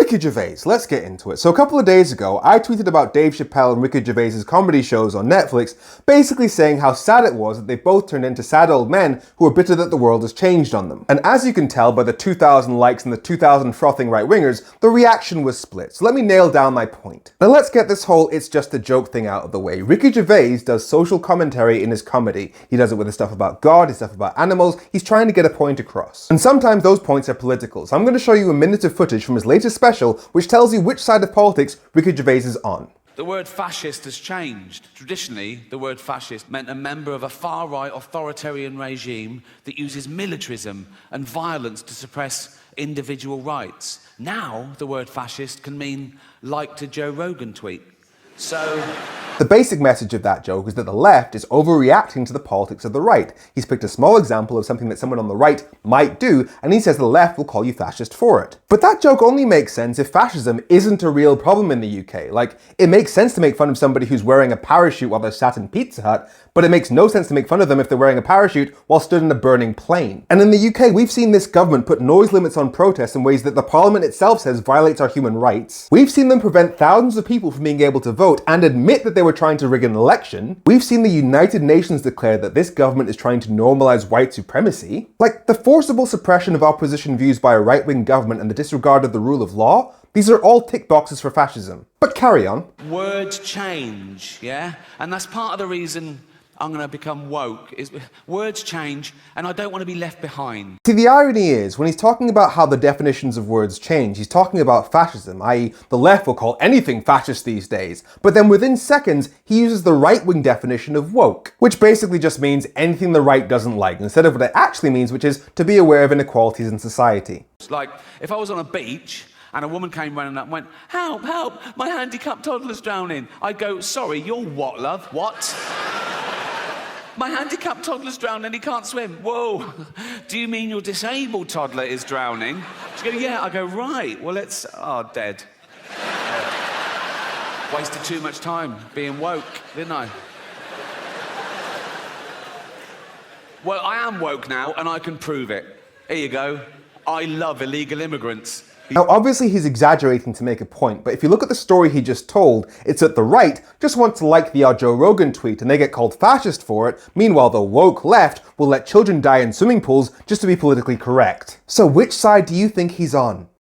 Ricky Gervais, let's get into it. So a couple of days ago, I tweeted about Dave Chappelle and Ricky Gervais' comedy shows on Netflix, basically saying how sad it was that they both turned into sad old men who are bitter that the world has changed on them. And as you can tell by the 2,000 likes and the 2,000 frothing right-wingers, the reaction was split. So let me nail down my point. Now let's get this whole it's just a joke thing out of the way. Ricky Gervais does social commentary in his comedy. He does it with his stuff about God, his stuff about animals. He's trying to get a point across. And sometimes those points are political. So I'm going to show you a minute of footage from his latest special, which tells you which side of politics Ricky Gervais is on. The word fascist has changed. Traditionally, the word fascist meant a member of a far-right authoritarian regime that uses militarism and violence to suppress individual rights. Now, the word fascist can mean liked a Joe Rogan tweet. So the basic message of that joke is that the left is overreacting to the politics of the right. He's picked a small example of something that someone on the right might do, and he says the left will call you fascist for it. But that joke only makes sense if fascism isn't a real problem in the UK. Like, it makes sense to make fun of somebody who's wearing a parachute while they're sat in Pizza Hut, but it makes no sense to make fun of them if they're wearing a parachute while stood in a burning plane. And in the UK, we've seen this government put noise limits on protests in ways that the parliament itself says violates our human rights. We've seen them prevent thousands of people from being able to vote and admit that they were trying to rig an election. We've seen the United Nations declare that this government is trying to normalize white supremacy. Like, the forcible suppression of opposition views by a right-wing government and the disregard of the rule of law, these are all tick boxes for fascism. But carry on. Words change, yeah? And that's part of the reason I'm going to become woke, is words change and I don't want to be left behind. See, the irony is, when he's talking about how the definitions of words change, he's talking about fascism, i.e. the left will call anything fascist these days. But then within seconds, he uses the right-wing definition of woke, which basically just means anything the right doesn't like, instead of what it actually means, which is to be aware of inequalities in society. It's like, if I was on a beach and a woman came running up and went, "Help, help, my handicapped toddler's drowning," I'd go, "Sorry, you're what, love? What?" "My handicapped toddler's drowning and he can't swim." "Whoa, do you mean your disabled toddler is drowning?" She'd go, "Yeah." I go, "Right, well, it's..." Oh, dead. Wasted too much time being woke, didn't I? Well, I am woke now and I can prove it. Here you go. I love illegal immigrants. Now, obviously he's exaggerating to make a point, but if you look at the story he just told, it's that the right just wants to like the odd Joe Rogan tweet and they get called fascist for it. Meanwhile, the woke left will let children die in swimming pools just to be politically correct. So which side do you think he's on?